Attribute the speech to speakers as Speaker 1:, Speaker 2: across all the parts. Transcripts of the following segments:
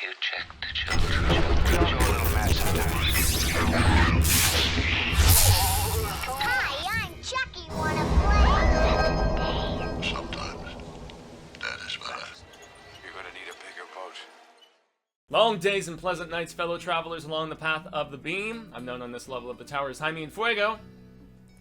Speaker 1: you check the children?
Speaker 2: Hi, I'm Chucky. Wanna play?
Speaker 3: Sometimes that is better.
Speaker 4: You're gonna need a bigger boat.
Speaker 5: Long days and pleasant nights, fellow travelers along the path of the beam. I'm known on this level of the tower as Jaime and Fuego.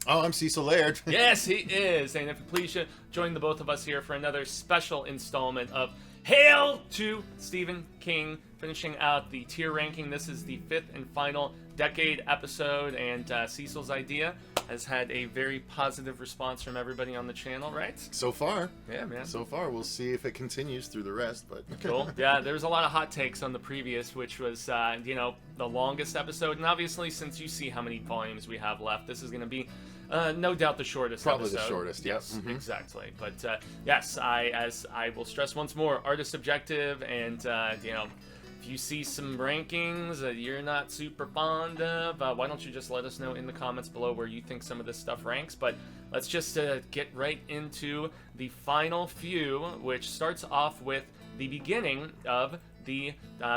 Speaker 6: Oh, I'm Cecil Laird.
Speaker 5: Yes, he is. And if you please join the both of us here for another special installment of Hail to Stephen King, finishing out the tier ranking. This is the 5th and final decade episode, and Cecil's idea has had a very positive response from everybody on the channel, right?
Speaker 6: So far.
Speaker 5: Yeah, man.
Speaker 6: So far. We'll see if it continues through the rest, but...
Speaker 5: Cool. Yeah, there was a lot of hot takes on the previous, which was, the longest episode. And obviously, since you see how many volumes we have left, this is going to be, no doubt, the shortest
Speaker 6: Probably
Speaker 5: episode.
Speaker 6: the shortest,
Speaker 5: yes.
Speaker 6: Mm-hmm.
Speaker 5: Exactly. But, yes, as I will stress once more, artist objective, and, if you see some rankings that you're not super fond of, why don't you just let us know in the comments below where you think some of this stuff ranks. But let's just get right into the final few, which starts off with the beginning of the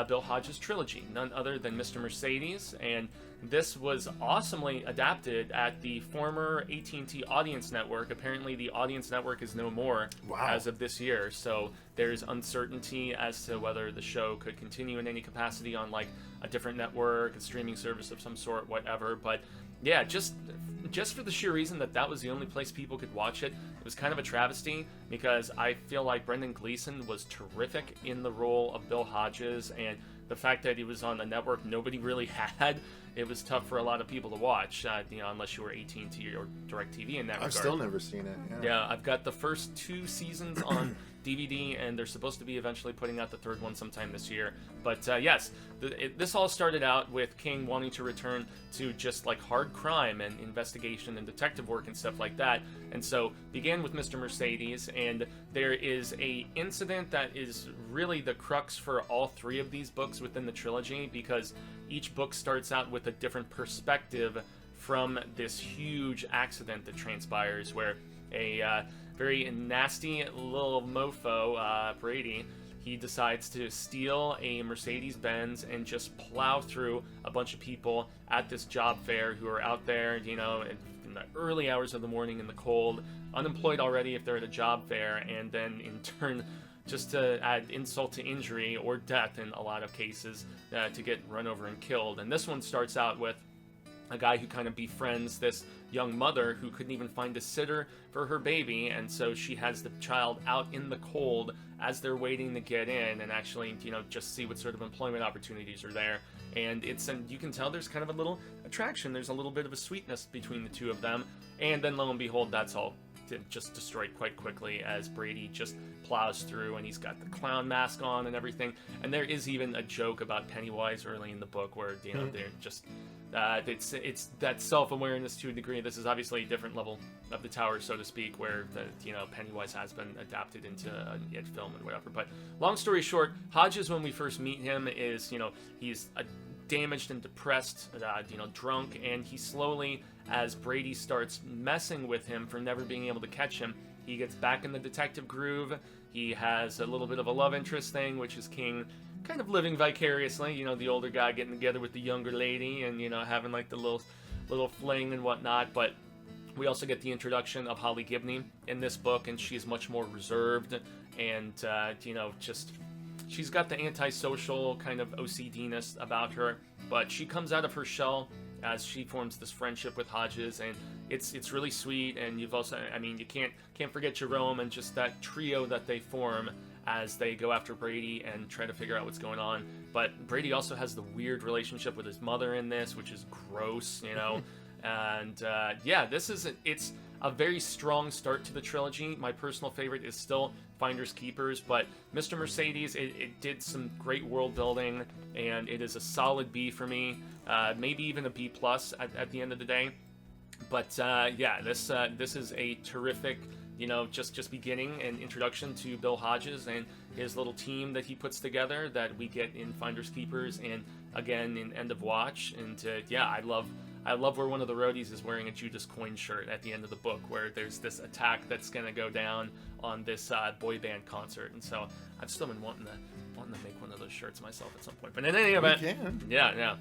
Speaker 5: Bill Hodges trilogy, none other than Mr. Mercedes, and this was awesomely adapted at the former AT&T Audience Network. Apparently the Audience Network is no more as of this year, so there's uncertainty as to whether the show could continue in any capacity on like a different network, a streaming service of some sort, whatever. But yeah, just for the sheer reason that that was the only place people could watch it, it was kind of a travesty, because I feel like Brendan Gleeson was terrific in the role of Bill Hodges, and the fact that he was on a network nobody really had, it was tough for a lot of people to watch, unless you were AT&T or DirecTV in that regard.
Speaker 6: I've still never seen it.
Speaker 5: Yeah, I've got the first 2 seasons on DVD, and they're supposed to be eventually putting out the 3rd one sometime this year. But yes, this all started out with King wanting to return to just like hard crime and investigation and detective work and stuff like that. And so began with Mr. Mercedes, and there is a incident that is really the crux for all 3 of these books within the trilogy, because each book starts out with a different perspective from this huge accident that transpires, where a very nasty little mofo, Brady, he decides to steal a Mercedes-Benz and just plow through a bunch of people at this job fair who are out there, in the early hours of the morning in the cold, unemployed already if they're at a job fair, and then in turn just to add insult to injury or death in a lot of cases, to get run over and killed. And this one starts out with a guy who kind of befriends this young mother who couldn't even find a sitter for her baby, and so she has the child out in the cold as they're waiting to get in and actually, just see what sort of employment opportunities are there. And you can tell there's kind of a little attraction, there's a little bit of a sweetness between the two of them, and then lo and behold, that's all just destroyed quite quickly as Brady just plows through, and he's got the clown mask on and everything. And there is even a joke about Pennywise early in the book where they're just it's that self-awareness to a degree. This is obviously a different level of the tower, so to speak, where Pennywise has been adapted into a It film and whatever. But long story short, Hodges, when we first meet him, is he's a damaged and depressed, drunk, and he slowly, as Brady starts messing with him for never being able to catch him, he gets back in the detective groove. He has a little bit of a love interest thing, which is King kind of living vicariously, the older guy getting together with the younger lady and, having like the little fling and whatnot. But we also get the introduction of Holly Gibney in this book, and she's much more reserved and, she's got the antisocial kind of OCD-ness about her, but she comes out of her shell as she forms this friendship with Hodges, and it's really sweet. And you've also, you can't forget Jerome and just that trio that they form as they go after Brady and try to figure out what's going on. But Brady also has the weird relationship with his mother in this, which is gross, and it's a very strong start to the trilogy. My personal favorite is still Finders Keepers, but Mr. Mercedes, it did some great world building, and it is a solid B for me, maybe even a B plus at the end of the day. But this is a terrific, just beginning and introduction to Bill Hodges and his little team that he puts together that we get in Finders Keepers and again in End of Watch. And I I love where one of the roadies is wearing a Judas Coin shirt at the end of the book, where there's this attack that's going to go down on this boy band concert. And so I've still been wanting to make one of those shirts myself at some point. But in any event, yeah.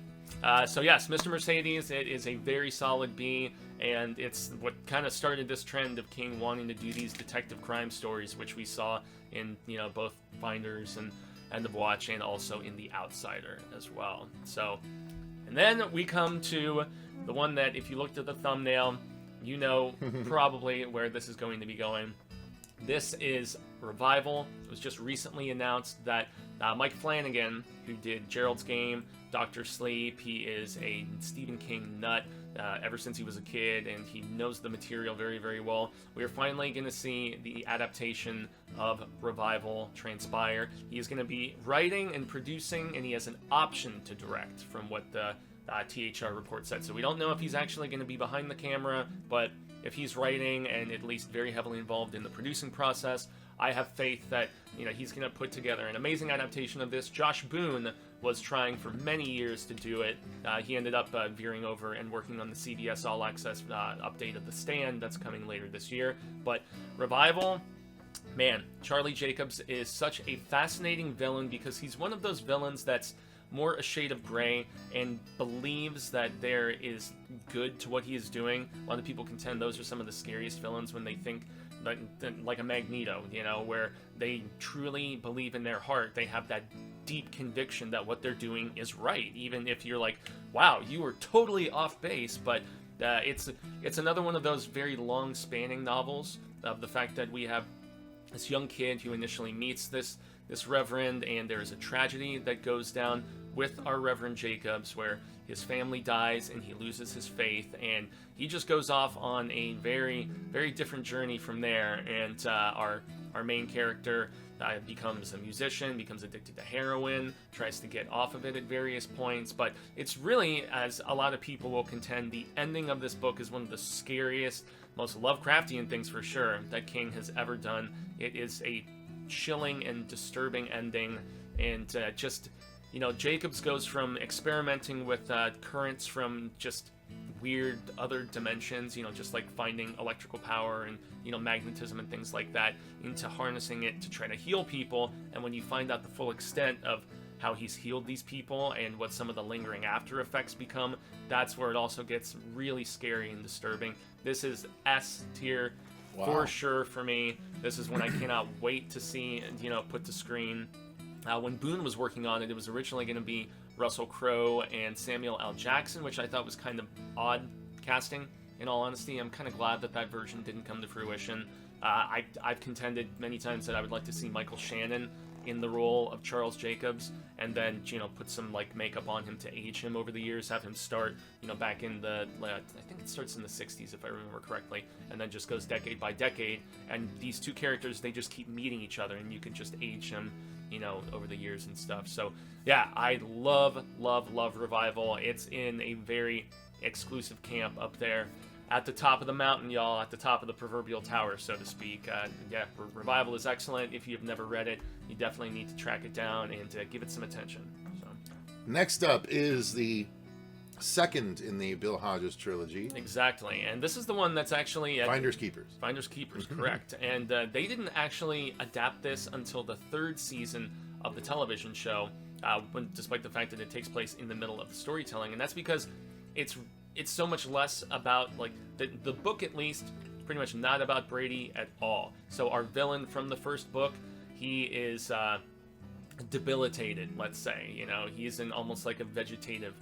Speaker 5: So yes, Mr. Mercedes, it is a very solid B, and it's what kind of started this trend of King wanting to do these detective crime stories, which we saw in both Finders and End of Watch, and also in The Outsider as well. So, and then we come to the one that, if you looked at the thumbnail, you know probably where this is going to be going. This is Revival. It was just recently announced that Mike Flanagan, who did Gerald's Game, Dr. Sleep, he is a Stephen King nut ever since he was a kid, and he knows the material very, very well. We are finally going to see the adaptation of Revival transpire. He is going to be writing and producing, and he has an option to direct, from what the THR report said. So we don't know if he's actually going to be behind the camera, but if he's writing and at least very heavily involved in the producing process, I have faith that he's going to put together an amazing adaptation of this. Josh Boone was trying for many years to do it. He ended up veering over and working on the CBS All Access update of The Stand that's coming later this year. But Revival, man, Charlie Jacobs is such a fascinating villain, because he's one of those villains that's more a shade of gray and believes that there is good to what he is doing. A lot of people contend those are some of the scariest villains, when they think like a Magneto, where they truly believe in their heart. They have that deep conviction that what they're doing is right, even if you're like, wow, you were totally off base. But it's another one of those very long spanning novels of the fact that we have this young kid who initially meets this reverend, and there's a tragedy that goes down with our Reverend Jacobs, where his family dies and he loses his faith, and he just goes off on a very, very different journey from there. And our main character becomes a musician, becomes addicted to heroin, tries to get off of it at various points. But it's really, as a lot of people will contend, the ending of this book is one of the scariest, most Lovecraftian things for sure that King has ever done. It is a chilling and disturbing ending, and Jacobs goes from experimenting with currents from just weird other dimensions, just like finding electrical power and magnetism and things like that, into harnessing it to try to heal people. And when you find out the full extent of how he's healed these people and what some of the lingering after effects become, that's where it also gets really scary and disturbing. This is S tier. Wow. For sure for me. This is one I cannot wait to see, put to screen. When Boone was working on it, it was originally going to be Russell Crowe and Samuel L. Jackson, which I thought was kind of odd casting, in all honesty. I'm kind of glad that version didn't come to fruition. I've contended many times that I would like to see Michael Shannon in the role of Charles Jacobs, and then put some makeup on him to age him over the years, have him start back in the I think it starts in the 60s if I remember correctly, and then just goes decade by decade, and these two characters, they just keep meeting each other, and you can just age him over the years and stuff. So yeah, I love Revival. It's in a very exclusive camp up there at the top of the mountain, y'all, at the top of the proverbial tower, so to speak. Revival is excellent. If you've never read it, you definitely need to track it down and give it some attention. So.
Speaker 6: Next up is the second in the Bill Hodges trilogy.
Speaker 5: Exactly, and this is the one that's actually...
Speaker 6: Finders Keepers.
Speaker 5: Finders Keepers, correct. And they didn't actually adapt this until the third season of the television show, despite the fact that it takes place in the middle of the storytelling, and that's because it's so much less about, the book at least, pretty much not about Brady at all. So our villain from the first book, he is debilitated, let's say. He's in almost like a vegetative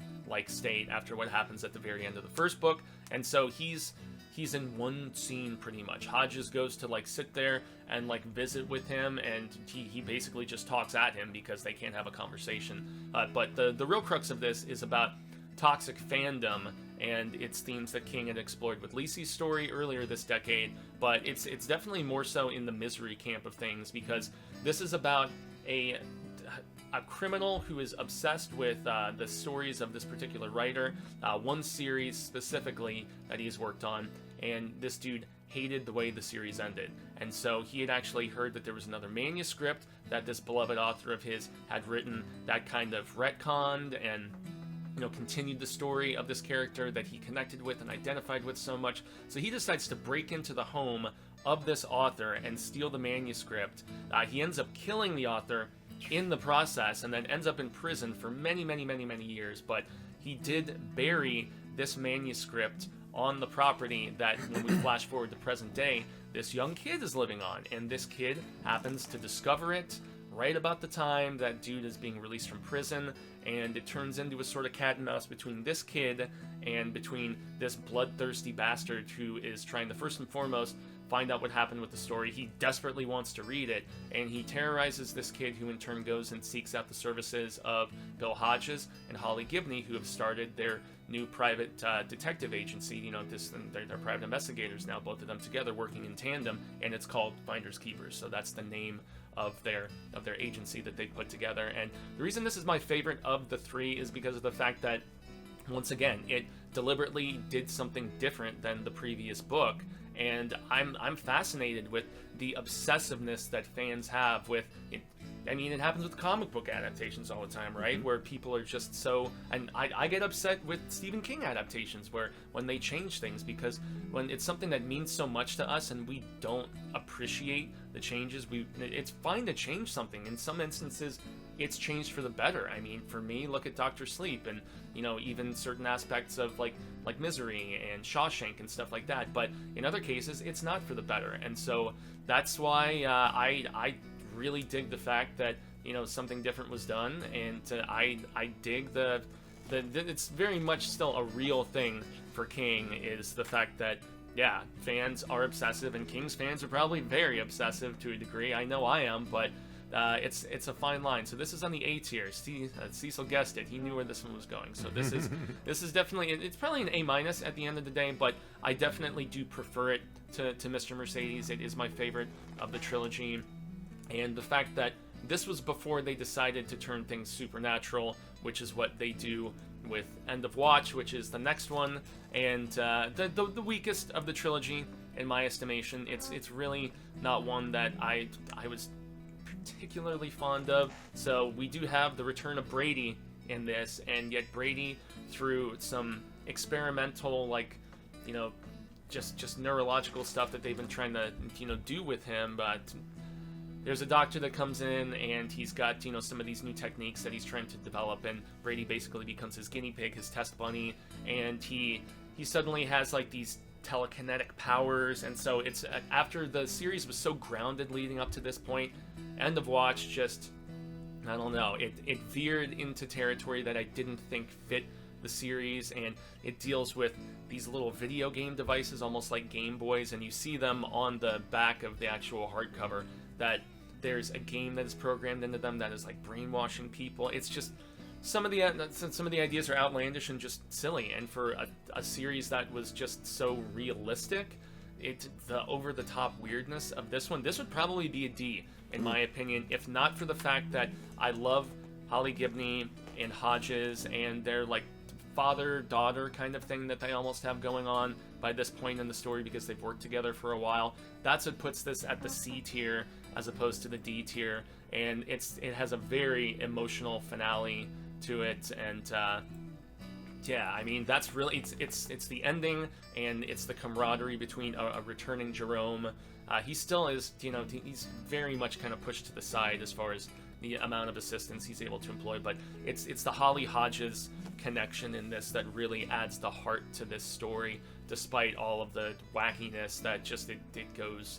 Speaker 5: state after what happens at the very end of the first book, and so he's in one scene pretty much. Hodges goes to sit there and visit with him, and he basically just talks at him because they can't have a conversation. But the real crux of this is about toxic fandom and its themes that King had explored with Lacey's story earlier this decade, but it's definitely more so in the misery camp of things, because this is about a criminal who is obsessed with the stories of this particular writer, one series specifically that he's worked on, and this dude hated the way the series ended. And so he had actually heard that there was another manuscript that this beloved author of his had written that kind of retconned and continued the story of this character that he connected with and identified with so much. So he decides to break into the home of this author and steal the manuscript. He ends up killing the author in the process, and then ends up in prison for many, many, many, many years. But he did bury this manuscript on the property that, when we flash forward to present day, this young kid is living on. And this kid happens to discover it right about the time that dude is being released from prison, and it turns into a sort of cat and mouse between this kid and between this bloodthirsty bastard who is trying to, first and foremost, find out what happened with the story. He desperately wants to read it, and he terrorizes this kid, who in turn goes and seeks out the services of Bill Hodges and Holly Gibney, who have started their new private detective agency. They're private investigators now, both of them together working in tandem, and it's called Finders Keepers. So that's the name of their agency that they put together. And the reason this is my favorite of the three is because of the fact that, once again, it deliberately did something different than the previous book. And I'm fascinated with the obsessiveness that fans have with it. I mean, it happens with comic book adaptations all the time, right? Where people are just so... And I get upset with Stephen King adaptations when they change things, because when it's something that means so much to us and we don't appreciate the changes, it's fine to change something. In some instances, it's changed for the better. I mean, for me, look at Dr. Sleep and, even certain aspects of like Misery and Shawshank and stuff like that. But in other cases, it's not for the better. And so that's why I really dig the fact that something different was done, and I dig the it's very much still a real thing for King, is the fact that fans are obsessive, and King's fans are probably very obsessive to a degree. I know I am, but it's a fine line. So this is on the A tier. Cecil guessed it; he knew where this one was going. So this is definitely, it's probably an A- at the end of the day, but I definitely do prefer it to Mr. Mercedes. It is my favorite of the trilogy. And the fact that this was before they decided to turn things supernatural, which is what they do with End of Watch, which is the next one, and the weakest of the trilogy, in my estimation. It's really not one that I was particularly fond of. So we do have the return of Brady in this, and yet Brady, through some experimental, just neurological stuff that they've been trying to do with him, but there's a doctor that comes in, and he's got, some of these new techniques that he's trying to develop, and Brady basically becomes his guinea pig, his test bunny, and he suddenly has, these telekinetic powers. And so it's, after the series was so grounded leading up to this point, End of Watch just, I don't know, it veered into territory that I didn't think fit the series, and it deals with these little video game devices, almost like Game Boys, and you see them on the back of the actual hardcover, that there's a game that is programmed into them that is brainwashing people. It's just, some of the ideas are outlandish and just silly, and for a series that was just so realistic, the over-the-top weirdness of this one, this would probably be a D, in my opinion, if not for the fact that I love Holly Gibney and Hodges and their father-daughter kind of thing that they almost have going on by this point in the story, because they've worked together for a while. That's what puts this at the C tier as opposed to the D tier, and it has a very emotional finale to it. And I mean, that's really, it's the ending, and it's the camaraderie between a returning Jerome. He still is, he's very much kind of pushed to the side as far as the amount of assistance he's able to employ, but it's the Holly Hodges connection in this that really adds the heart to this story, despite all of the wackiness that just it goes.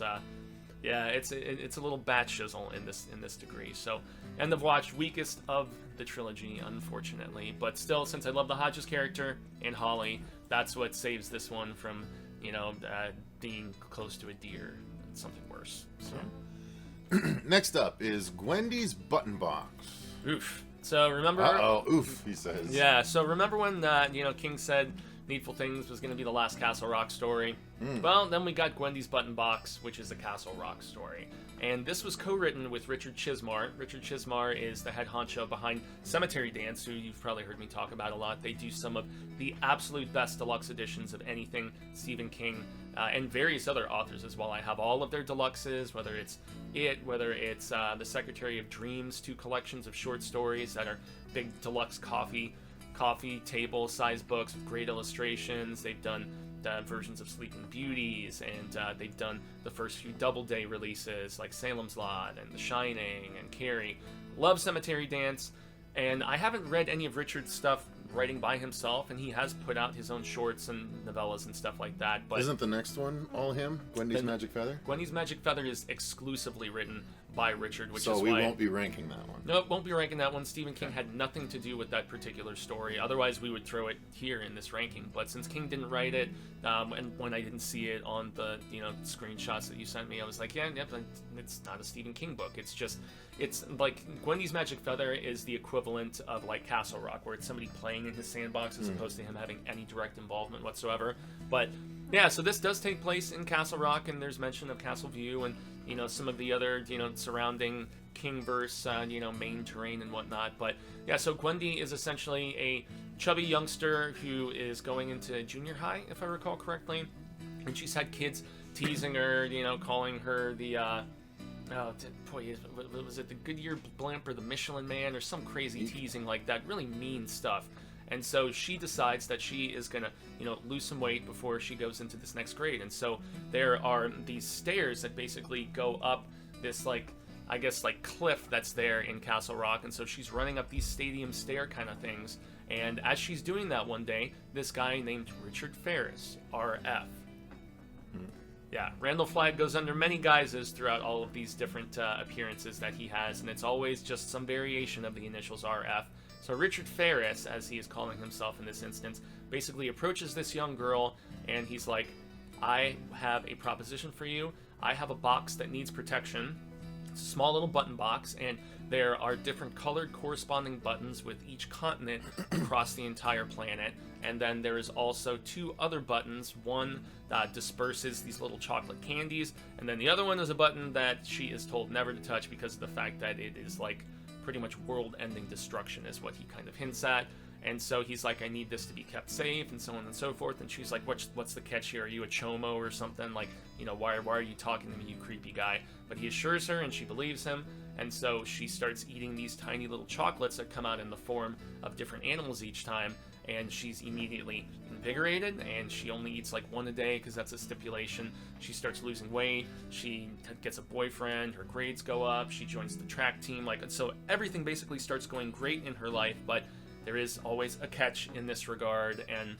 Speaker 5: It's a little bat shizzle in this degree. So End of Watch, weakest of the trilogy, unfortunately, but still, since I love the Hodges character and Holly, that's what saves this one from being close to a D or something worse. So.
Speaker 6: Next up is Gwendy's Button Box.
Speaker 5: Oof. So remember...
Speaker 6: oof, he says.
Speaker 5: Yeah, so remember when, King said Needful Things was going to be the last Castle Rock story? Well, then we got Gwendy's Button Box, which is the Castle Rock story. And this was co-written with Richard Chizmar. Richard Chizmar is the head honcho behind Cemetery Dance, who you've probably heard me talk about a lot. They do some of the absolute best deluxe editions of anything Stephen King, and various other authors as well. I have all of their deluxes, whether it's the Secretary of Dreams, 2 collections of short stories that are big deluxe coffee coffee table size books with great illustrations. They've done versions of Sleeping Beauties, and they've done the first few Doubleday releases like Salem's Lot and The Shining and Carrie. Love Cemetery Dance, and I haven't read any of Richard's stuff writing by himself, and he has put out his own shorts and novellas and stuff like that. But
Speaker 6: isn't the next one all him? Gwendy's Magic Feather?
Speaker 5: Gwendy's Magic Feather is exclusively written by Richard, which
Speaker 6: so
Speaker 5: is
Speaker 6: we
Speaker 5: why...
Speaker 6: won't be ranking that one.
Speaker 5: No, won't be ranking that one. Stephen King had nothing to do with that particular story. Otherwise, we would throw it here in this ranking. But since King didn't write it, and when I didn't see it on the screenshots that you sent me, I was like, yeah, but it's not a Stephen King book. It's like Gwendy's Magic Feather is the equivalent of like Castle Rock, where it's somebody playing in his sandbox as opposed to him having any direct involvement whatsoever. But yeah, so this does take place in Castle Rock, and there's mention of Castle View and some of the other surrounding Kingverse main terrain and whatnot. But yeah, so Gwendy is essentially a chubby youngster who is going into junior high, if I recall correctly, and she's had kids teasing her, calling her the was it the Goodyear Blimp or the Michelin Man or some crazy teasing like that, really mean stuff. And so she decides that she is gonna, lose some weight before she goes into this next grade. And so there are these stairs that basically go up this cliff that's there in Castle Rock. And so she's running up these stadium stair kind of things. And as she's doing that one day, this guy named Richard Ferris, RF. Yeah, Randall Flagg goes under many guises throughout all of these different appearances that he has, and it's always just some variation of the initials RF. So Richard Ferris, as he is calling himself in this instance, basically approaches this young girl, and he's like, I have a proposition for you. I have a box that needs protection. It's a small little button box, and there are different colored corresponding buttons with each continent across the entire planet. And then there is also 2 other buttons. One disperses these little chocolate candies, and then the other one is a button that she is told never to touch because of the fact that it is like pretty much world-ending destruction is what he kind of hints at. And so he's like, I need this to be kept safe, and so on and so forth. And she's like, what's the catch here? Are you a chomo or something? Like, why are you talking to me, you creepy guy? But he assures her, and she believes him. And so she starts eating these tiny little chocolates that come out in the form of different animals each time. And she's immediately invigorated, and she only eats like 1 a day because that's a stipulation. She starts losing weight. She gets a boyfriend. Her grades go up. She joins the track team. So everything basically starts going great in her life, but there is always a catch in this regard. And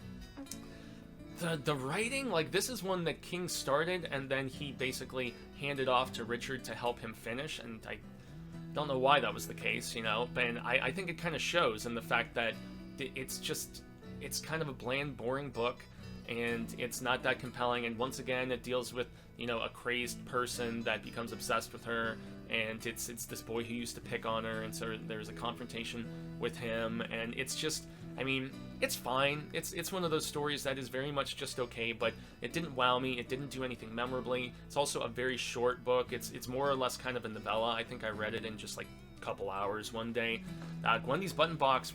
Speaker 5: the writing, this is one that King started, and then he basically handed off to Richard to help him finish. And I don't know why that was the case, but I think it kind of shows in the fact that it's kind of a bland, boring book, and it's not that compelling. And once again, it deals with a crazed person that becomes obsessed with her, and it's this boy who used to pick on her, and so there's a confrontation with him, and it's just, it's fine. It's one of those stories that is very much just okay, but it didn't wow me. It didn't do anything memorably. It's also a very short book. It's more or less kind of a novella. I think I read it in just like a couple hours one day. Gwendy's Button Box,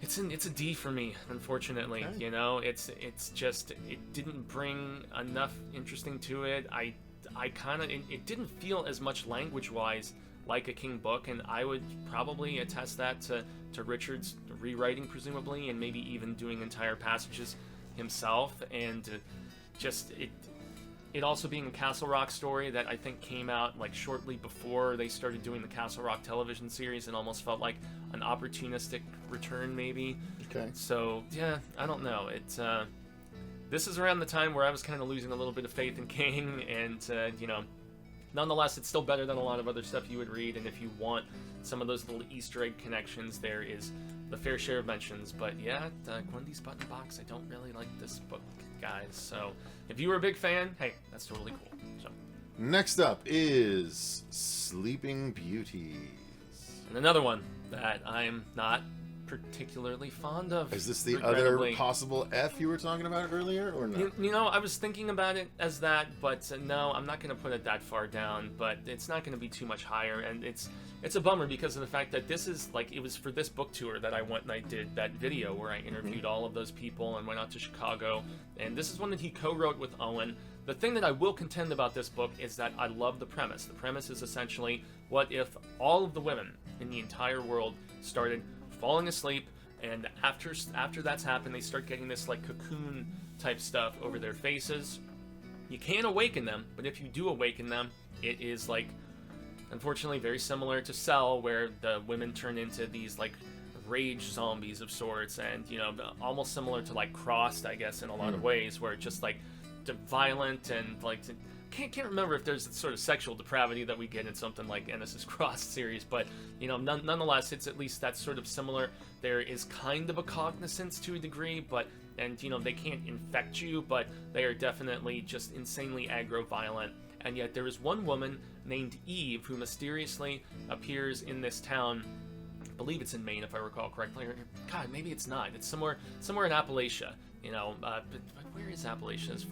Speaker 5: it's a D for me, unfortunately. Okay. It's just, it didn't bring enough interesting to it. It didn't feel as much language-wise like a King book, and I would probably attest that to Richard's rewriting, presumably, and maybe even doing entire passages himself, and it also being a Castle Rock story that I think came out shortly before they started doing the Castle Rock television series, and almost felt like an opportunistic return, maybe.
Speaker 6: Okay.
Speaker 5: So yeah, I don't know. This is around the time where I was kind of losing a little bit of faith in King, and nonetheless, it's still better than a lot of other stuff you would read. And if you want some of those little Easter egg connections, there is the fair share of mentions. But yeah, Gwendy's Button Box, I don't really like this book, guys. So if you were a big fan, hey, that's totally cool. So
Speaker 6: next up is Sleeping Beauties,
Speaker 5: and another one that I'm not particularly fond of.
Speaker 6: Is this the other possible F you were talking about earlier, or no?
Speaker 5: I was thinking about it as that, but no, I'm not going to put it that far down, but it's not going to be too much higher, and it's a bummer because of the fact that this is it was for this book tour that I went and I did that video where I interviewed all of those people and went out to Chicago, and this is one that he co-wrote with Owen. The thing that I will contend about this book is that I love the premise. The premise is essentially, what if all of the women in the entire world started falling asleep, and after that's happened, they start getting this like cocoon type stuff over their faces. You can't awaken them, but if you do awaken them, it is like, unfortunately, very similar to Cell, where the women turn into these like rage zombies of sorts, and almost similar to like Crossed, I guess, in a lot of ways, where it's just like violent and like can't remember if there's sort of sexual depravity that we get in something like Ennis's Crossed series, but nonetheless, it's at least that's sort of similar. There is kind of a cognizance to a degree, but they can't infect you, but they are definitely just insanely aggro violent. And yet there is one woman named Eve who mysteriously appears in this town. I believe it's in Maine, if I recall correctly. God, maybe it's not. It's somewhere in Appalachia. But where is Appalachia as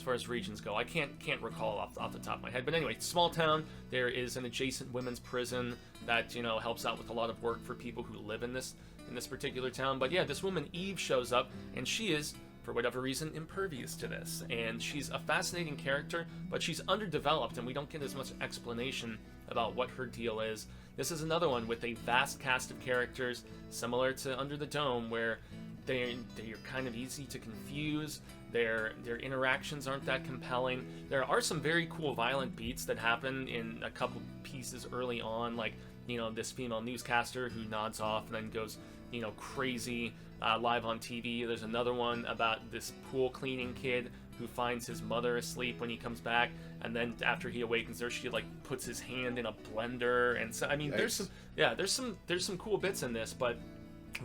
Speaker 5: far as regions go? I can't recall off the top of my head. But anyway, small town. There is an adjacent women's prison that helps out with a lot of work for people who live in this particular town. But yeah, this woman Eve shows up, and she is, for whatever reason, impervious to this. And she's a fascinating character, but she's underdeveloped, and we don't get as much explanation about what her deal is. This is another one with a vast cast of characters, similar to Under the Dome, where they're kind of easy to confuse. Their interactions aren't that compelling. There are some very cool violent beats that happen in a couple pieces early on, like this female newscaster who nods off and then goes crazy live on TV. There's another one about this pool cleaning kid who finds his mother asleep when he comes back, and then after he awakens her, she like puts his hand in a blender. And so I mean,
Speaker 6: Nice.
Speaker 5: there's some cool bits in this, but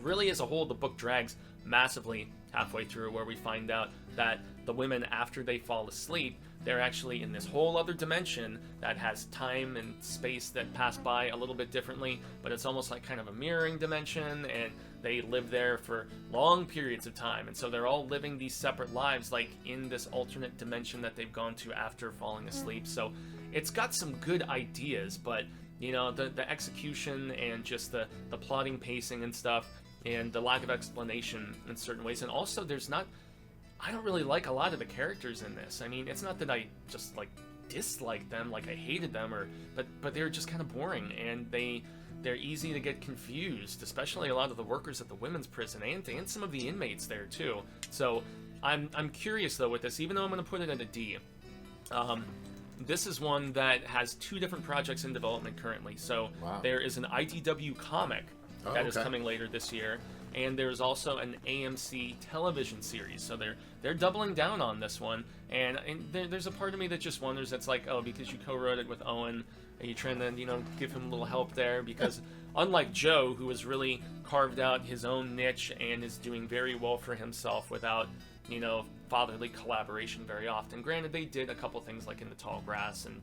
Speaker 5: really as a whole the book drags massively halfway through, where we find out that the women, after they fall asleep, they're actually in this whole other dimension that has time and space that pass by a little bit differently, but it's almost like kind of a mirroring dimension, and they live there for long periods of time, and so they're all living these separate lives like in this alternate dimension that they've gone to after falling asleep. So it's got some good ideas, but the execution and just the plotting pacing and stuff, and the lack of explanation in certain ways, and also I don't really like a lot of the characters in this. I mean, it's not that I just like dislike them, like I hated them, but they're just kind of boring, and they're easy to get confused, especially a lot of the workers at the women's prison and some of the inmates there too. So I'm curious though with this, even though I'm going to put it at a D. This is one that has 2 different projects in development currently. So
Speaker 6: Wow.
Speaker 5: There is an IDW comic that is coming later this year, and there's also an AMC television series. So they're doubling down on this one, and there's a part of me that just wonders, that's like, oh, because you co-wrote it with Owen, are you trying to give him a little help there? Because unlike Joe, who has really carved out his own niche and is doing very well for himself without fatherly collaboration very often. Granted, they did a couple things like in the Tall Grass and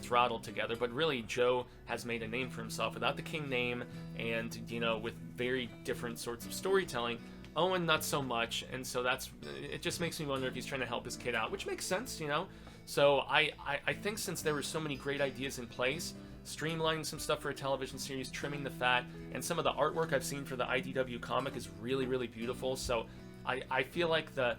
Speaker 5: Throttled together, but really Joe has made a name for himself without the King name, and with very different sorts of storytelling. Owen not so much, and so it just makes me wonder if he's trying to help his kid out, which makes sense. So I think since there were so many great ideas in place, streamlining some stuff for a television series, trimming the fat, and some of the artwork I've seen for the IDW comic is really, really beautiful. So I feel like the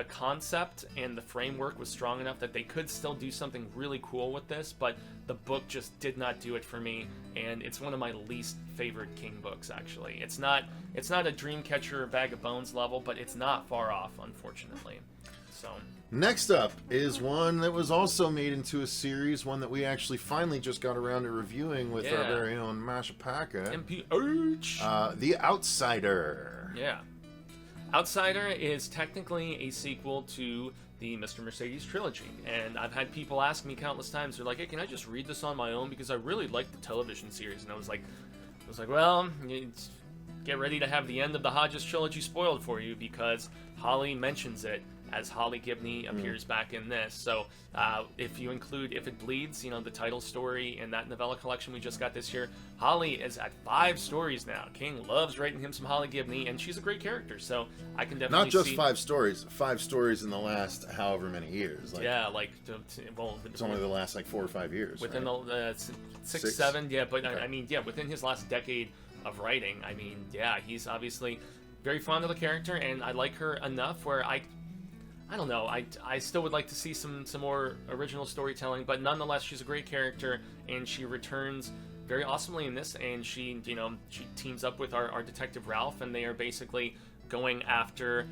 Speaker 5: concept and the framework was strong enough that they could still do something really cool with this, but the book just did not do it for me, and it's one of my least favorite King books, actually. It's not a Dreamcatcher or Bag of Bones level, but it's not far off, unfortunately. So
Speaker 6: Next up is one that was also made into a series, one that we actually finally just got around to reviewing with our very own Masha Paca.
Speaker 5: MPH!
Speaker 6: The Outsider.
Speaker 5: Yeah. Outsider is technically a sequel to the Mr. Mercedes trilogy, and I've had people ask me countless times, they're like, hey, can I just read this on my own, because I really like the television series? And I was like, well, get ready to have the end of the Hodges trilogy spoiled for you, because Holly mentions it as Holly Gibney appears back in this. So if you include If It Bleeds, the title story in that novella collection we just got this year, Holly is at 5 stories now. King loves writing him some Holly Gibney, and she's a great character, so I can definitely
Speaker 6: Not just
Speaker 5: see...
Speaker 6: 5 stories, 5 stories in the last however many years.
Speaker 5: It's
Speaker 6: only the last 4 or 5 years.
Speaker 5: Within
Speaker 6: right?
Speaker 5: the 6, 7, but okay. Within his last decade of writing, he's obviously very fond of the character, and I like her enough where I don't know, I still would like to see some more original storytelling, but nonetheless, she's a great character, and she returns very awesomely in this, and she teams up with our detective Ralph, and they are basically going after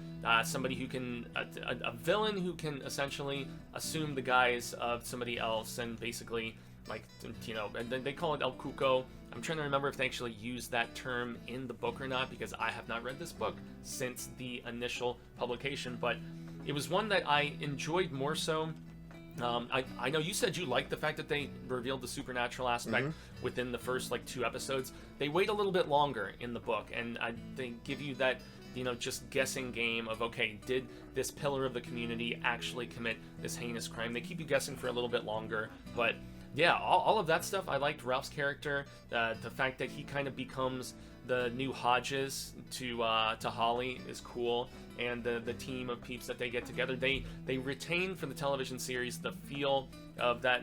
Speaker 5: somebody who can a villain who can essentially assume the guise of somebody else, and basically and then they call it El Cuco. I'm trying to remember if they actually use that term in the book or not, because I have not read this book since the initial publication, but it was one that I enjoyed more so. I know you said you liked the fact that they revealed the supernatural aspect within the first 2 episodes. They wait a little bit longer in the book, and they give you that just guessing game of, okay, did this pillar of the community actually commit this heinous crime? They keep you guessing for a little bit longer, but yeah, all of that stuff. I liked Ralph's character, the fact that he kind of becomes the new Hodges to Holly is cool, and the team of peeps that they get together, they retain for the television series the feel of that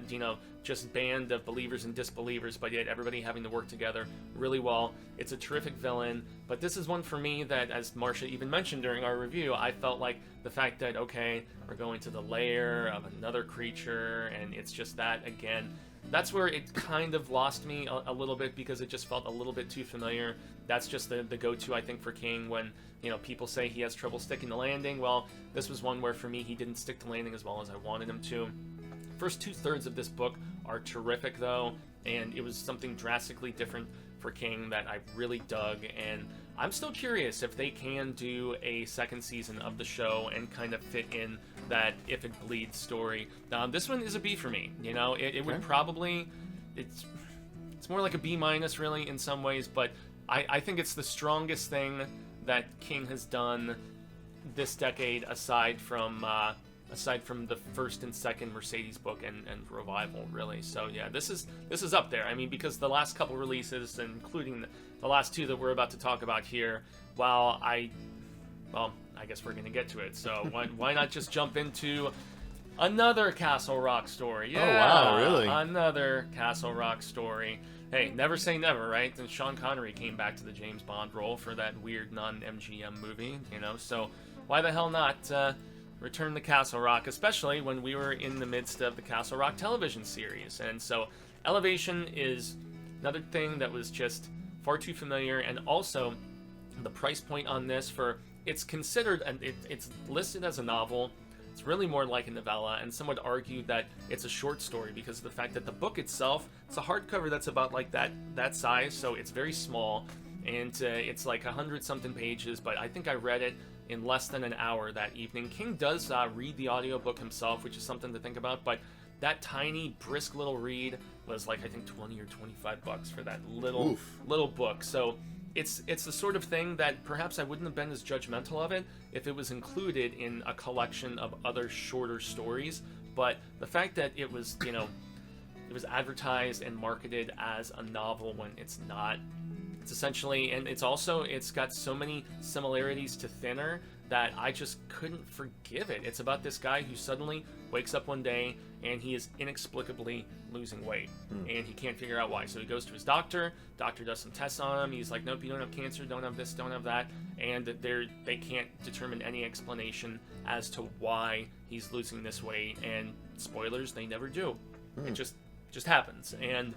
Speaker 5: just band of believers and disbelievers, but yet everybody having to work together really well. It's a terrific villain, but this is one for me that, as Marcia even mentioned during our review, I felt like the fact that, okay, we're going to the lair of another creature, and it's just that again. That's where it kind of lost me a little bit, because it just felt a little bit too familiar. That's just the go-to, I think, for King when, people say he has trouble sticking the landing. Well, this was one where, for me, he didn't stick the landing as well as I wanted him to. First 2/3 of this book are terrific, though, and it was something drastically different for King that I really dug, and I'm still curious if they can do a second season of the show and kind of fit in that If It Bleeds story. This one is a B for me. It would probably, it's more like a B- really in some ways, but I think it's the strongest thing that King has done this decade, aside from the first and second Mercedes book and Revival, really. So yeah, this is up there. I mean, because the last couple releases, including the last 2 that we're about to talk about here, I guess we're gonna get to it. So why not just jump into another Castle Rock story? Yeah,
Speaker 6: oh wow, really?
Speaker 5: Another Castle Rock story. Hey, never say never, right? And Sean Connery came back to the James Bond role for that weird non-MGM movie, so why the hell not return to Castle Rock, especially when we were in the midst of the Castle Rock television series. And so Elevation is another thing that was just far too familiar, and also the price point on this, it's considered, and it's listed as a novel. It's really more like a novella, and some would argue that it's a short story because of the fact that the book itself, it's a hardcover that's about that size, so it's very small, and it's 100-something pages, but I think I read it in less than an hour that evening. King does read the audiobook himself, which is something to think about, but that tiny, brisk little read was I think $20 or $25 for that little book. So it's the sort of thing that perhaps I wouldn't have been as judgmental of it if it was included in a collection of other shorter stories. But the fact that it was, it was advertised and marketed as a novel when it's not. It's essentially, and it's got so many similarities to Thinner that I just couldn't forgive it. It's about this guy who suddenly wakes up one day and he is inexplicably losing weight, and he can't figure out why. So he goes to his doctor. Doctor does some tests on him. He's like, nope, you don't have cancer, don't have this, don't have that, and they can't determine any explanation as to why he's losing this weight. And spoilers, they never do. It just happens. And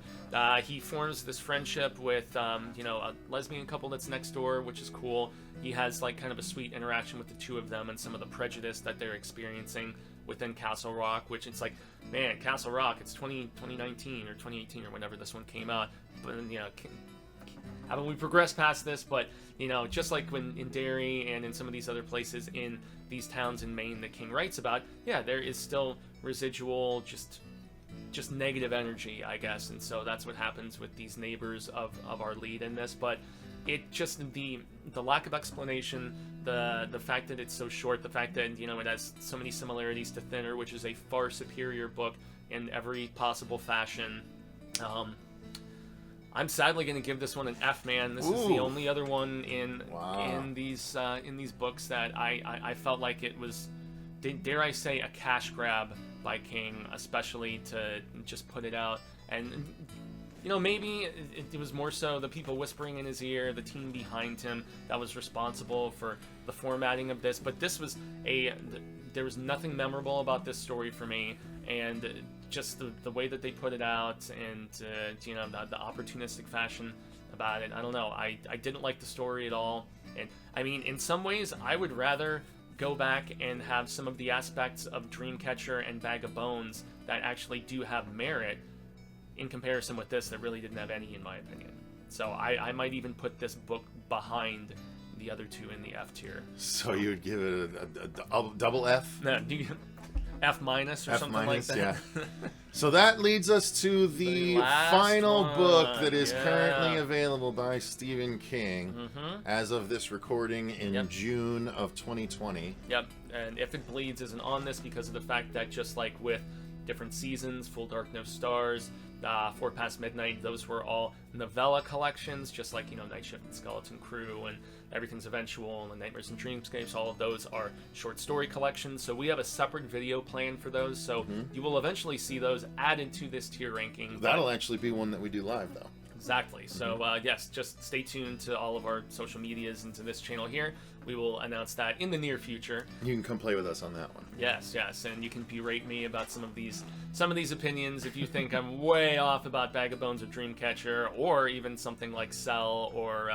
Speaker 5: he forms this friendship with a lesbian couple that's next door, which is cool. He has kind of a sweet interaction with the two of them and some of the prejudice that they're experiencing within Castle Rock, which it's man, Castle Rock, it's 2019 or 2018 or whenever this one came out, but haven't we progressed past this? But just like when in Derry and in some of these other places in these towns in Maine that King writes about, yeah, there is still residual just negative energy, I guess. And so that's what happens with these neighbors of our lead in this. But it just, the lack of explanation, the fact that it's so short, the fact that it has so many similarities to Thinner, which is a far superior book in every possible fashion. I'm sadly going to give this one an F, man. This is the only other one in these books that I felt like it was, dare I say, a cash grab by King, especially to just put it out. And maybe it was more so the people whispering in his ear, the team behind him that was responsible for the formatting of this. But this was there was nothing memorable about this story for me, and just the way that they put it out, and you know, the opportunistic fashion about it. I don't know. I didn't like the story at all, and I mean, in some ways, I would rather go back and have some of the aspects of Dreamcatcher and Bag of Bones that actually do have merit in comparison with this that really didn't have any, in my opinion. So I might even put this book behind the other two in the F tier.
Speaker 6: So you would give it a double F?
Speaker 5: No, F minus or
Speaker 6: F
Speaker 5: something
Speaker 6: minus,
Speaker 5: like that.
Speaker 6: yeah. So that leads us to the
Speaker 5: last
Speaker 6: final
Speaker 5: one.
Speaker 6: book that is
Speaker 5: Yeah.
Speaker 6: currently available by Stephen King as of this recording in June of 2020.
Speaker 5: Yep, and If It Bleeds isn't on this because of the fact that, just like with different seasons, Full Dark No Stars, 4 Past Midnight, those were all novella collections, just like, you know, Night Shift and Skeleton Crew and Everything's Eventual and Nightmares and Dreamscapes. All of those are short story collections, so we have a separate video plan for those, so you will eventually see those added to this tier ranking.
Speaker 6: That'll actually be one that we do live, though.
Speaker 5: Exactly. So, yes, just stay tuned to all of our social medias and to this channel here. We will announce that in the near future.
Speaker 6: You can come play with us on that one.
Speaker 5: Yes, and you can berate me about some of these opinions if you think I'm way off about Bag of Bones or Dreamcatcher, or even something like Cell, or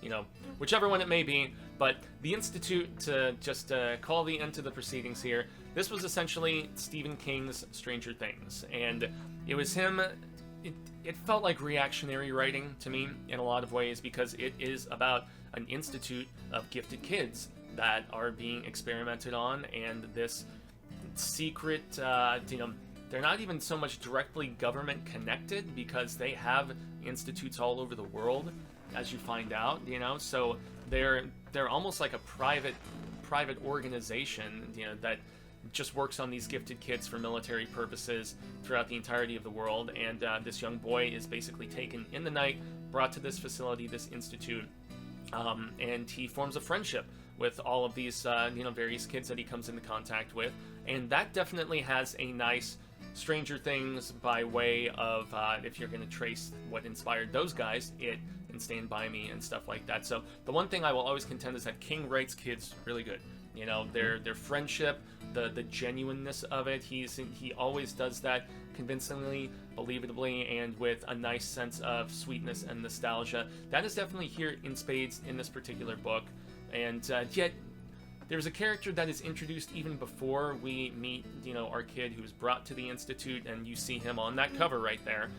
Speaker 5: you know, whichever one it may be. But the Institute, to just call the end to the proceedings here, this was essentially Stephen King's Stranger Things, and it was him. It felt like reactionary writing to me in a lot of ways, because it is about an institute of gifted kids that are being experimented on, and this secret, you know, they're not even so much directly government connected, because they have institutes all over the world, as you find out, you know, so they're almost like a private organization, you know, that just works on these gifted kids for military purposes throughout the entirety of the world. And this young boy is basically taken in the night, brought to this facility, this institute, and he forms a friendship with all of these you know, various kids that he comes into contact with, and that definitely has a nice Stranger Things by way of if you're going to trace what inspired those guys, it and Stand By Me and stuff like that. So the one thing I will always contend is that King writes kids really good. You know, their friendship, the genuineness of it. He always does that convincingly, believably, and with a nice sense of sweetness and nostalgia. That is definitely here in spades in this particular book. And yet, there's a character that is introduced even before we meet, you know, our kid who's brought to the Institute, and you see him on that cover right there.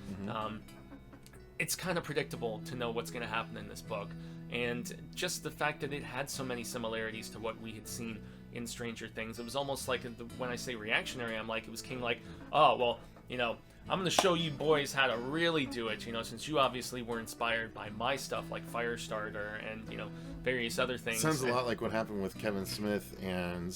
Speaker 5: It's kind of predictable to know what's going to happen in this book. And just the fact that it had so many similarities to what we had seen in Stranger Things, it was almost like, when I say reactionary, I'm like, it was King like, oh, well, you know, I'm going to show you boys how to really do it, you know, since you obviously were inspired by my stuff like Firestarter and, you know, various other things.
Speaker 6: Sounds a lot like what happened with Kevin Smith and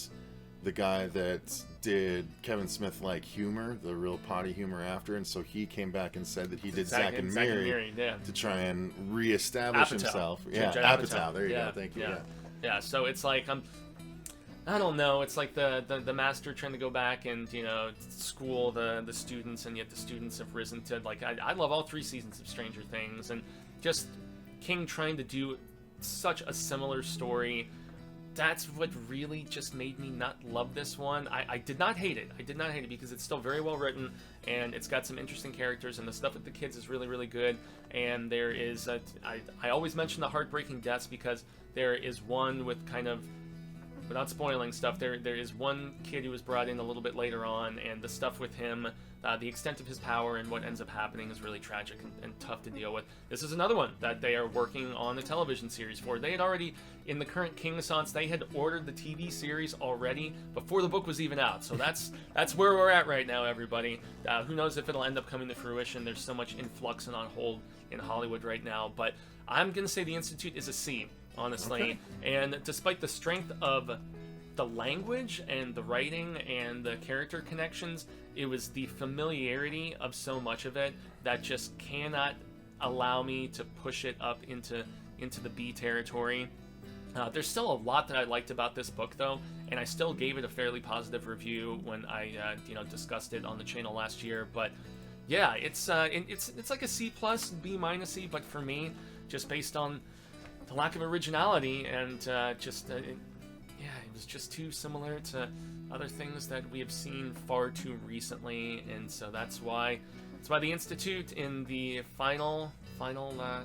Speaker 6: the guy that did Kevin Smith like humor, the real potty humor after, and so he came back and said that he did Zack and Miri to try and reestablish himself. Yeah, Apatow. There you go. Thank you.
Speaker 5: Yeah. So it's like I don't know. It's like the master trying to go back and, you know, school the students, and yet the students have risen to, like, I love all 3 seasons of Stranger Things, and just King trying to do such a similar story. That's what really just made me not love this one. I did not hate it. I did not hate it because it's still very well written, and it's got some interesting characters, and the stuff with the kids is really, really good. And there is I always mention the heartbreaking deaths, because there is one with, kind of, without spoiling stuff, there is one kid who was brought in a little bit later on, and the stuff with him, the extent of his power and what ends up happening is really tragic and tough to deal with. This is another one that they are working on a television series for. They had already, in the current King Renaissance, they had ordered the TV series already before the book was even out. So that's where we're at right now, everybody. Who knows if it'll end up coming to fruition. There's so much influx and on hold in Hollywood right now. But I'm going to say The Institute is a C, honestly. Okay. And despite the strength of the language and the writing and the character connections, it was the familiarity of so much of it that just cannot allow me to push it up into the B territory. There's still a lot that I liked about this book, though, and I still gave it a fairly positive review when I discussed it on the channel last year. But yeah, it's like a C+, B minus-y, but for me, just based on the lack of originality and yeah, it was just too similar to other things that we have seen far too recently, and so that's why the Institute in the final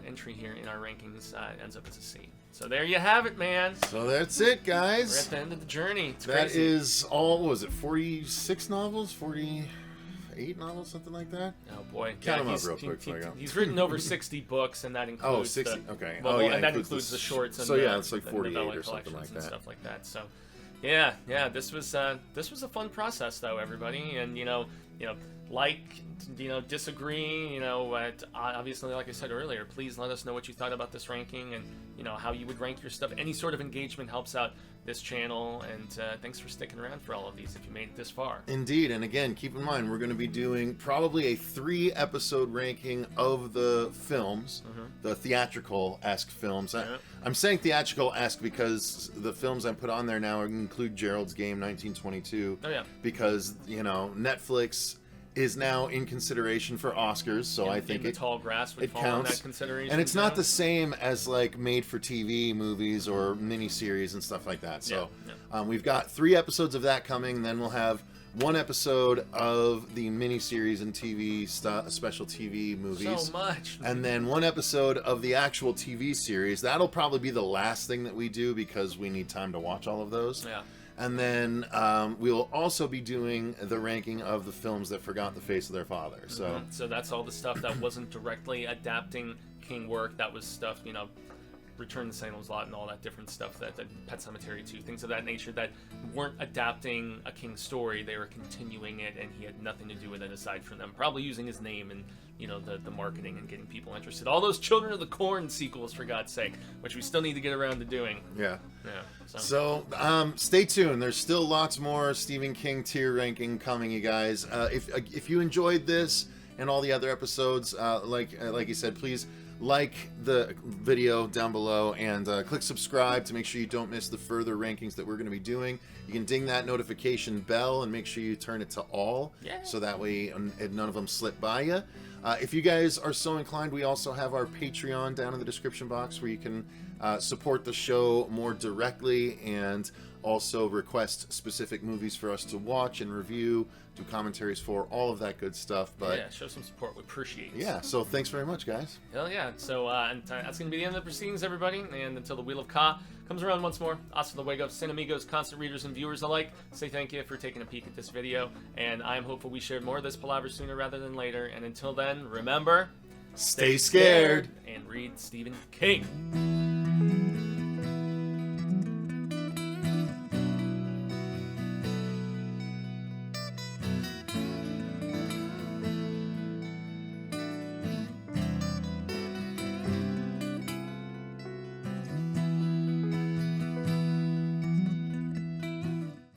Speaker 5: entry here in our rankings ends up as a C. So there you have it, man.
Speaker 6: So that's it, guys.
Speaker 5: We're at the end of the journey. It's
Speaker 6: that
Speaker 5: crazy.
Speaker 6: is all. What was it 46 novels? 48 novels, something like that?
Speaker 5: Oh boy,
Speaker 6: Count them up real quick.
Speaker 5: He's written over 60 books, and that includes
Speaker 6: 60. Okay.
Speaker 5: Well,
Speaker 6: yeah,
Speaker 5: and that includes the shorts. And
Speaker 6: so yeah, it's like
Speaker 5: the
Speaker 6: 48
Speaker 5: novella
Speaker 6: or something like
Speaker 5: and
Speaker 6: that.
Speaker 5: stuff like that. So, yeah, this was a fun process, though, everybody, and disagree, obviously, like I said earlier, please let us know what you thought about this ranking, and how you would rank your stuff. Any sort of engagement helps out this channel, and thanks for sticking around for all of these if you made it this far.
Speaker 6: Indeed, and again, keep in mind we're going to be doing probably a 3-episode ranking of the films, the theatrical-esque films.
Speaker 5: Yeah.
Speaker 6: I'm saying theatrical-esque because the films I put on there now include Gerald's Game 1922.
Speaker 5: Oh yeah.
Speaker 6: Because Netflix is now in consideration for Oscars, so I think
Speaker 5: the tall grass would fall
Speaker 6: counts.
Speaker 5: in that consideration.
Speaker 6: And it's not the same as like made-for-TV movies or miniseries and stuff like that. So we've got 3 episodes of that coming. Then we'll have 1 episode of the miniseries and TV special TV movies.
Speaker 5: So much.
Speaker 6: And then 1 episode of the actual TV series. That'll probably be the last thing that we do because we need time to watch all of those.
Speaker 5: Yeah.
Speaker 6: And then we will also be doing the ranking of the films that forgot the face of their father. So,
Speaker 5: so that's all the stuff that wasn't directly adapting King work. That was stuff, Return to Salem's Lot and all that different stuff, that Pet Sematary 2, things of that nature that weren't adapting a King story. They were continuing it, and he had nothing to do with it aside from them probably using his name and the marketing and getting people interested. All those Children of the Corn sequels, for God's sake, which we still need to get around to doing.
Speaker 6: Yeah.
Speaker 5: So
Speaker 6: stay tuned. There's still lots more Stephen King tier ranking coming, you guys. If you enjoyed this and all the other episodes, like you said, please like the video down below and click subscribe to make sure you don't miss the further rankings that we're going to be doing. You can ding that notification bell and make sure you turn it to all, so that way none of them slip by you. If you guys are so inclined, we also have our Patreon down in the description box where you can support the show more directly and also request specific movies for us to watch and review, do commentaries for, all of that good stuff. But
Speaker 5: yeah, show some support. We appreciate it.
Speaker 6: Yeah, so thanks very much, guys.
Speaker 5: Hell yeah. So and that's going to be the end of the proceedings, everybody. And until the Wheel of Ka comes around once more, hasta luego, sin amigos, constant readers and viewers alike, say thank you for taking a peek at this video. And I'm hopeful we share more of this palaver sooner rather than later. And until then, remember,
Speaker 6: stay scared
Speaker 5: and read Stephen King.